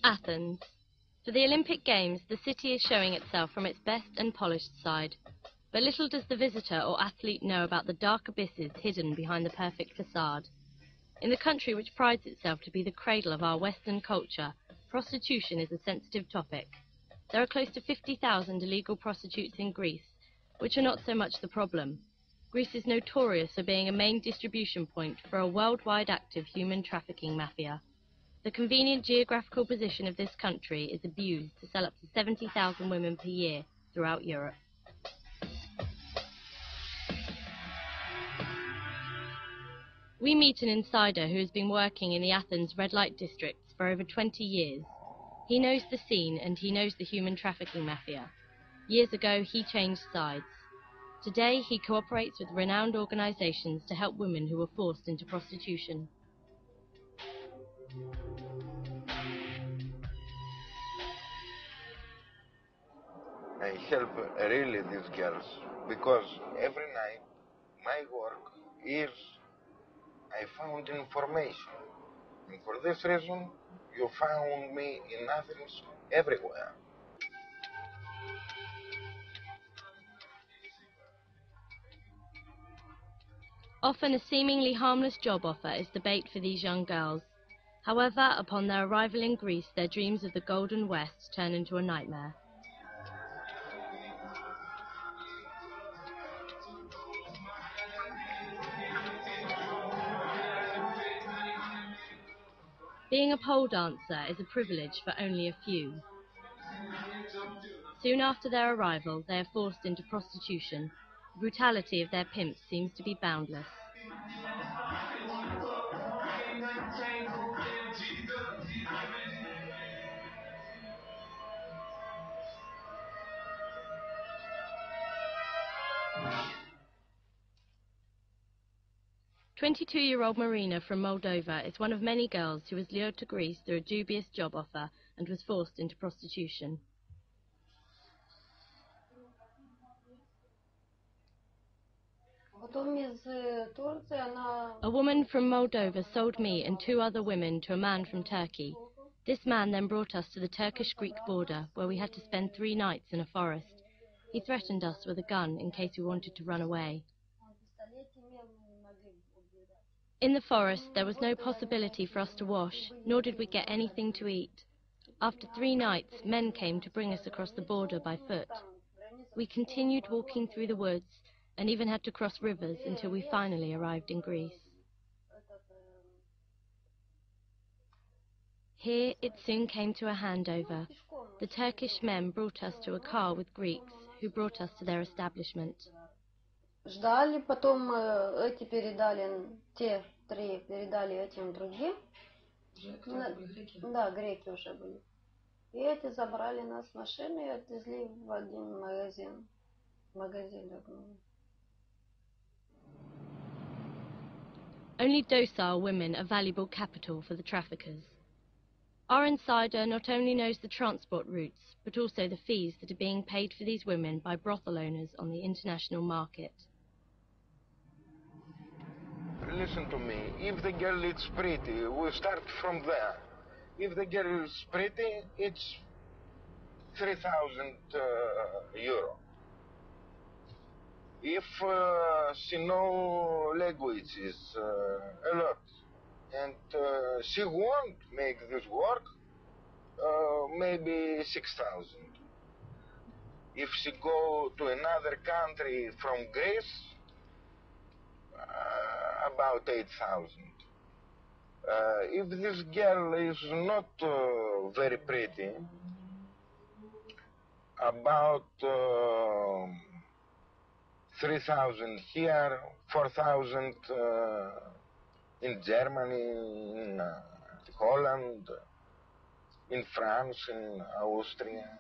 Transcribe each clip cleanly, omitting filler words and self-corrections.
Athens. For the Olympic Games, the city is showing itself from its best and polished side. But little does the visitor or athlete know about the dark abysses hidden behind the perfect facade. In the country which prides itself to be the cradle of our Western culture, prostitution is a sensitive topic. There are close to 50,000 illegal prostitutes in Greece, which are not so much the problem. Greece is notorious for being a main distribution point for a worldwide active human trafficking mafia. The convenient geographical position of this country is abused to sell up to 70,000 women per year throughout Europe. We meet an insider who has been working in the Athens red light districts for over 20 years. He knows the scene and he knows the human trafficking mafia. Years ago, he changed sides. Today, he cooperates with renowned organizations to help women who were forced into prostitution. I help really these girls because every night my work is I found information. And for this reason, you found me in Athens everywhere. Often a seemingly harmless job offer is the bait for these young girls. However, upon their arrival in Greece, their dreams of the Golden West turn into a nightmare. Being a pole dancer is a privilege for only a few. Soon after their arrival, they are forced into prostitution. The brutality of their pimps seems to be boundless. "22-year-old Marina from Moldova is one of many girls who was lured to Greece through a dubious job offer and was forced into prostitution. A woman from Moldova sold me and 2 other women to a man from Turkey. This man then brought us to the Turkish-Greek border, where we had to spend 3 nights in a forest. He threatened us with a gun in case we wanted to run away. In the forest, there was no possibility for us to wash, nor did we get anything to eat. After 3 nights, men came to bring us across the border by foot. We continued walking through the woods, and even had to cross rivers until we finally arrived in Greece. Here, it soon came to a handover. The Turkish men brought us to a car with Greeks, who brought us to their establishment. Ждали, потом эти передали, те 3 передали этим другим. Да, греки уже были. И эти забрали нас в машину и отвезли в один магазин. Only docile women are valuable capital for the traffickers. Our insider not only knows the transport routes, but also the fees that are being paid for these women by brothel owners on the international market. Listen to me, if the girl is pretty, we start from there. If the girl is pretty, it's 3,000 euro. If she knows languages a lot, and she won't make this work, maybe 6,000. If she go to another country from Greece, about 8,000. If this girl is not very pretty, about 3,000 here, 4,000 in Germany, in Holland, in France, in Austria.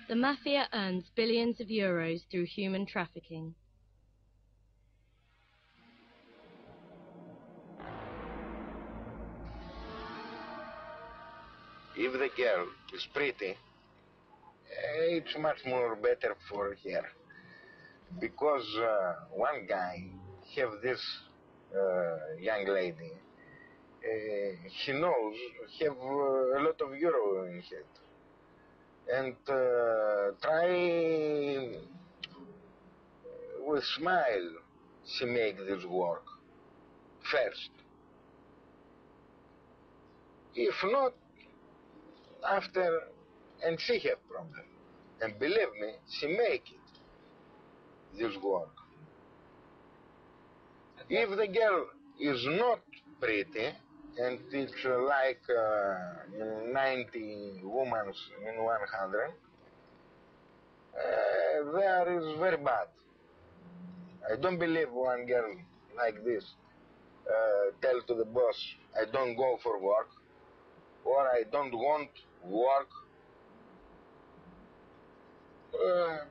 The mafia earns billions of euros through human trafficking. If the girl is pretty, it's much more better for her. Because one guy have this young lady, he knows have a lot of euro in head, and try with smile she make this work first. If not, after, and she have problem, and believe me, she make it this work. If the girl is not pretty, and it's like 90 women in 100, there is very bad. I don't believe one girl like this tell to the boss, I don't go for work, or I don't want work.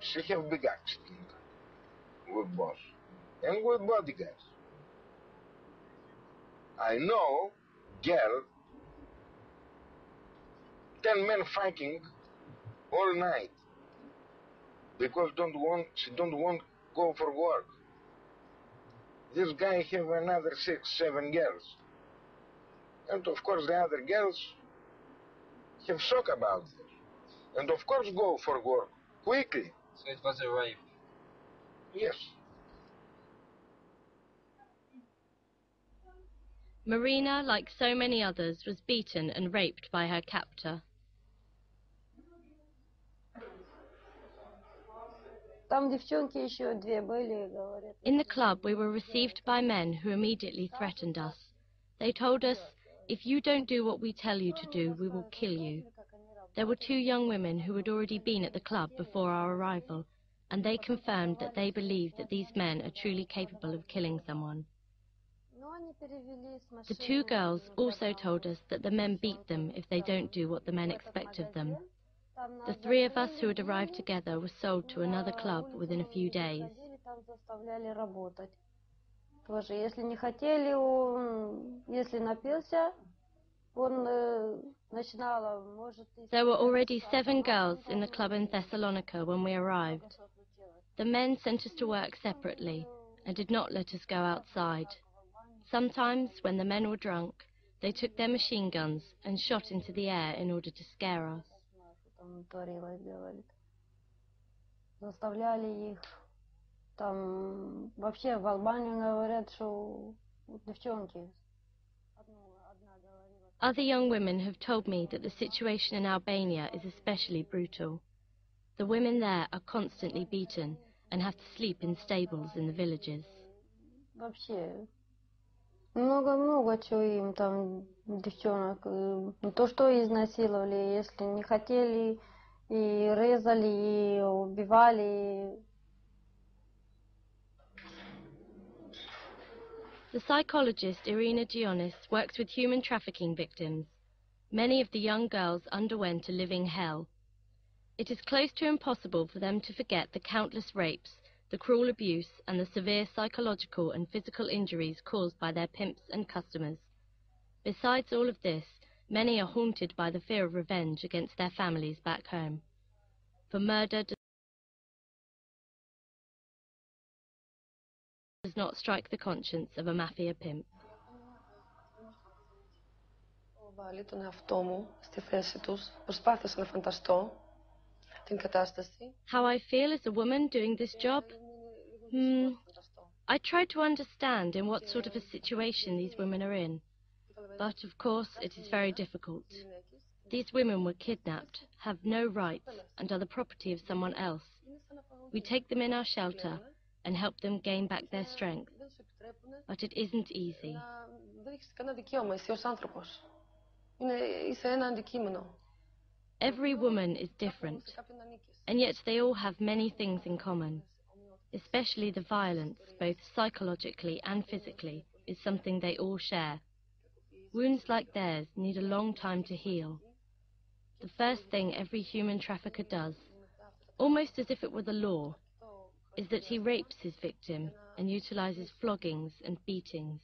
She have big accident with boss and with bodyguards. I know girl, 10 men fighting all night because she don't want go for work. This guy have another 6, 7 girls, and of course the other girls have shock about this, and of course go for work quickly. So it was a rape? Yes. Marina, like so many others, was beaten and raped by her captor. Там девчонки еще две были, говорят. In the club, we were received by men who immediately threatened us. They told us, if you don't do what we tell you to do, we will kill you. There were 2 young women who had already been at the club before our arrival, and they confirmed that they believe that these men are truly capable of killing someone. The 2 girls also told us that the men beat them if they don't do what the men expect of them. The 3 of us who had arrived together were sold to another club within a few days. Тоже, если не хотели, если напился, он начинал, может... There were already 7 girls in the club in Thessalonica when we arrived. The men sent us to work separately and did not let us go outside. Sometimes, when the men were drunk, they took their machine guns and shot into the air in order to scare us. Заставляли их, там, вообще в Албании говорят, что девчонки. Other young women have told me that the situation in Albania is especially brutal. The women there are constantly beaten and have to sleep in stables in the villages. Вообще, много чего им там, девчонок, то, что изнасиловали, если не хотели, и резали, и убивали. The psychologist Irina Gionis works with human trafficking victims. Many of the young girls underwent a living hell. It is close to impossible for them to forget the countless rapes, the cruel abuse, and the severe psychological and physical injuries caused by their pimps and customers. Besides all of this, many are haunted by the fear of revenge against their families back home. For murder does not strike the conscience of a mafia pimp. Βάλει τον εαυτό μου στη θέση τους. Προσπάθησα να φανταστώ την κατάσταση. How I feel as a woman doing this job? I tried to understand in what sort of a situation these women are in. But of course it is very difficult. These women were kidnapped, have no rights, and are the property of someone else. We take them in our shelter and help them gain back their strength. But it isn't easy. Δεν έχεις κανένα δικαίωμα εσύ ως άνθρωπος. Είσαι ένα αντικείμενο. Every woman is different, and yet they all have many things in common. Especially the violence, both psychologically and physically, is something they all share. Wounds like theirs need a long time to heal. The first thing every human trafficker does, almost as if it were the law, is that he rapes his victim and utilizes floggings and beatings.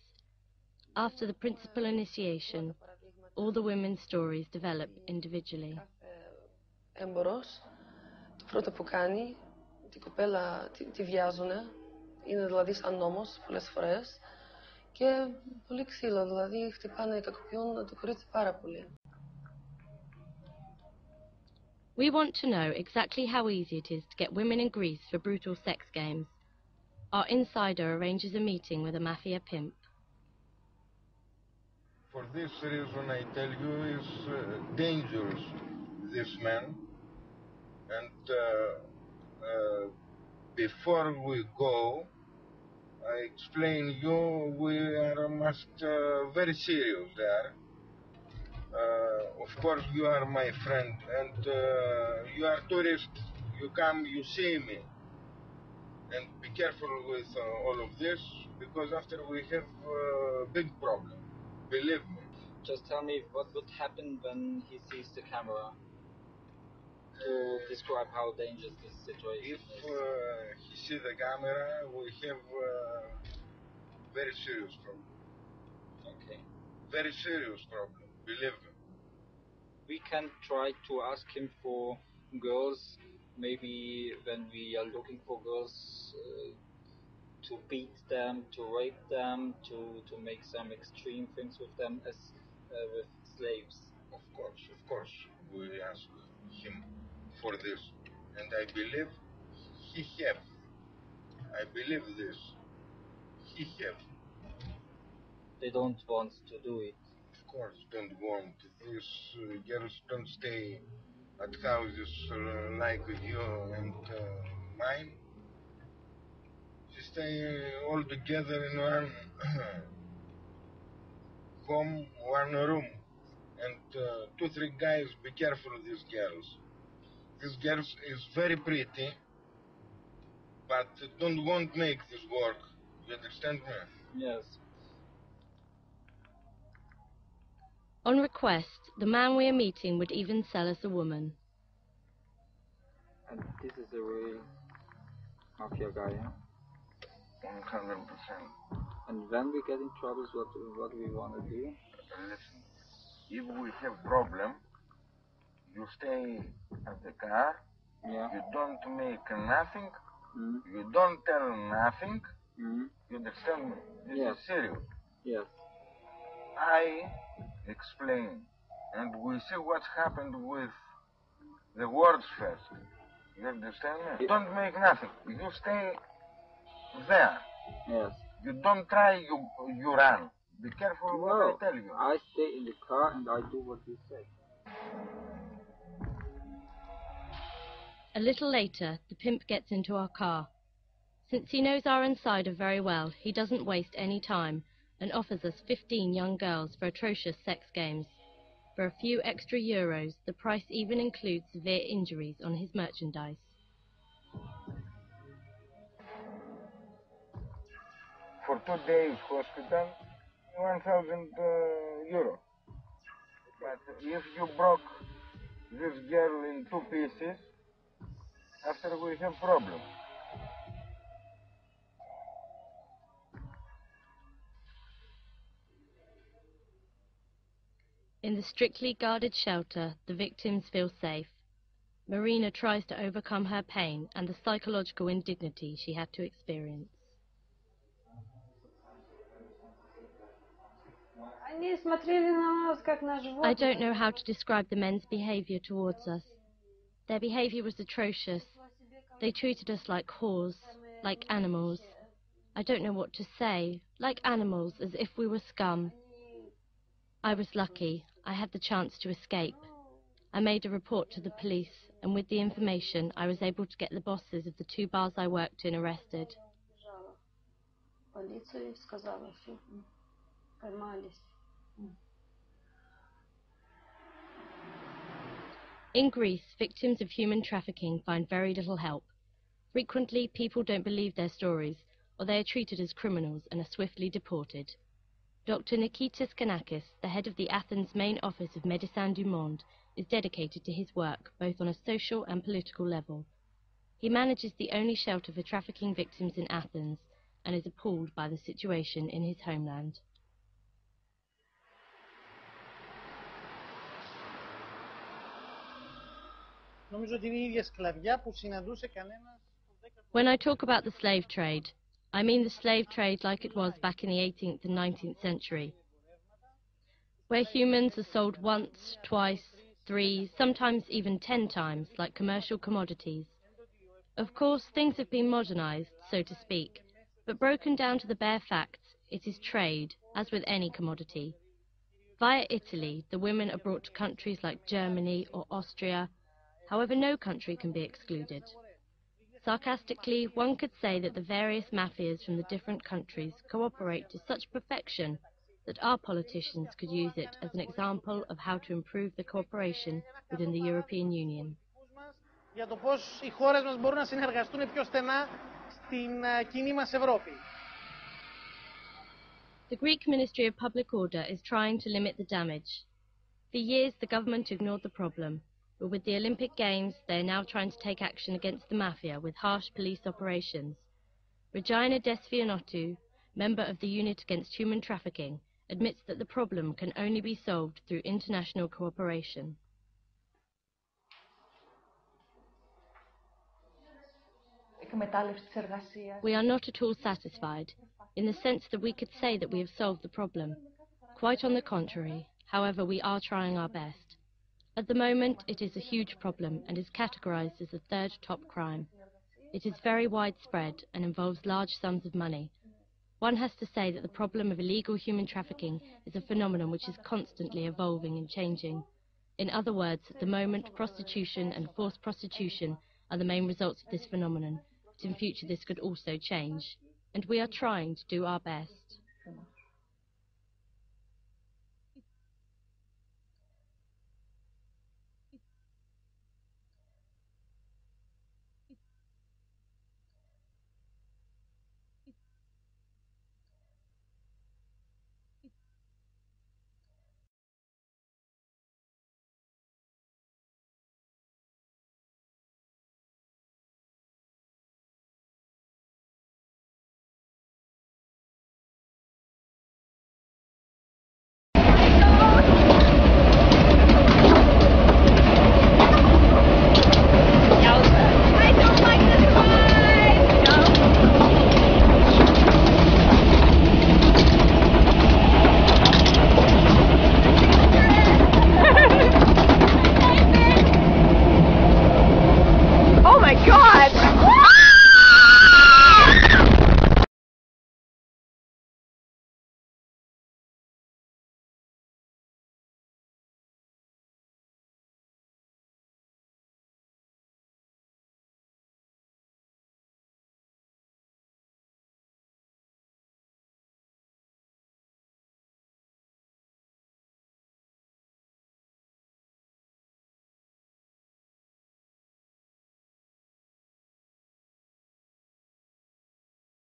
After the principal initiation, all the women's stories develop individually. Έμπορος, το πρώτο που κάνει, την κοπέλα τη βιάζουνε, είναι δηλαδή σαν νόμος πολλές φορές, Και πολύ ξύλο, δηλαδή χτυπάνε, κακοποιούν το κορίτσι πάρα πολύ. We want to know exactly how easy it is to get women in Greece for brutal sex games. Our insider arranges a meeting with a mafia pimp. For this reason, I tell you, is dangerous, this man. And before we go, I explain you, we are must very serious there. Of course, you are my friend, and you are tourist. You come, you see me, and be careful with all of this, because after we have big problem. Believe me. Just tell me what would happen when he sees the camera. To describe how dangerous this situation If is. he see the camera, we have very serious problem. Okay. Very serious problem. Believe me. We can try to ask him for girls, maybe when we are looking for girls, to beat them, to rape them, to make some extreme things with them as with slaves. Of course, we ask him for this, and I believe he have. I believe this. He have. They don't want to do it. Of course, don't want. These girls don't stay at houses like you and mine. They stay all together in one home, one room. And 2-3 guys, be careful of these girls. This girl is very pretty, but don't want make this work. You understand me? Yes. On request, the man we are meeting would even sell us a woman. And this is a real mafia guy, huh? 100%. And when we get in trouble, what we want to do? Listen, if we have problem, you stay at the car. Yeah. You don't make nothing. Mm. You don't tell nothing. Mm. You understand me? This Yes. is serious. Yes. I explain, and we see what's happened with the words first. You understand me? Yeah. Don't make nothing. You stay there. Yes. You don't try, you run. Be careful what I tell you. I stay in the car and I do what you say. A little later, the pimp gets into our car. Since he knows our insider very well, he doesn't waste any time and offers us 15 young girls for atrocious sex games. For a few extra euros, the price even includes severe injuries on his merchandise. For 2 days hospital, 1,000 euro. But if you broke this girl in 2 pieces, after we have problem. In the strictly guarded shelter, the victims feel safe. Marina tries to overcome her pain and the psychological indignity she had to experience. I don't know how to describe the men's behavior towards us. Their behavior was atrocious. They treated us like whores, like animals. I don't know what to say, like animals, as if we were scum. I was lucky. I had the chance to escape. I made a report to the police, and with the information, I was able to get the bosses of the 2 bars I worked in arrested. In Greece, victims of human trafficking find very little help. Frequently, people don't believe their stories, or they are treated as criminals and are swiftly deported. Dr. Nikitas Kanakis, the head of the Athens main office of Médecins du Monde, is dedicated to his work, both on a social and political level. He manages the only shelter for trafficking victims in Athens, and is appalled by the situation in his homeland. When I talk about the slave trade, I mean the slave trade like it was back in the 18th and 19th century, where humans are sold once, twice, 3, sometimes even 10 times, like commercial commodities. Of course, things have been modernized, so to speak, but broken down to the bare facts, it is trade, as with any commodity. Via Italy, the women are brought to countries like Germany or Austria. However, no country can be excluded. Sarcastically, one could say that the various mafias from the different countries cooperate to such perfection that our politicians could use it as an example of how to improve the cooperation within the European Union. Για το πώς οι χώρες μας μπορούν να συνεργαστούν πιο στενά στην κοινή μας Ευρώπη. The Greek Ministry of Public Order is trying to limit the damage. For years, the government ignored the problem, but with the Olympic Games, they are now trying to take action against the mafia with harsh police operations. Regina Desfionotou, member of the Unit Against Human Trafficking, admits that the problem can only be solved through international cooperation. We are not at all satisfied, in the sense that we could say that we have solved the problem. Quite on the contrary, however, we are trying our best. At the moment, it is a huge problem and is categorized as the third top crime. It is very widespread and involves large sums of money. One has to say that the problem of illegal human trafficking is a phenomenon which is constantly evolving and changing. In other words, at the moment, prostitution and forced prostitution are the main results of this phenomenon, but in future this could also change. And we are trying to do our best.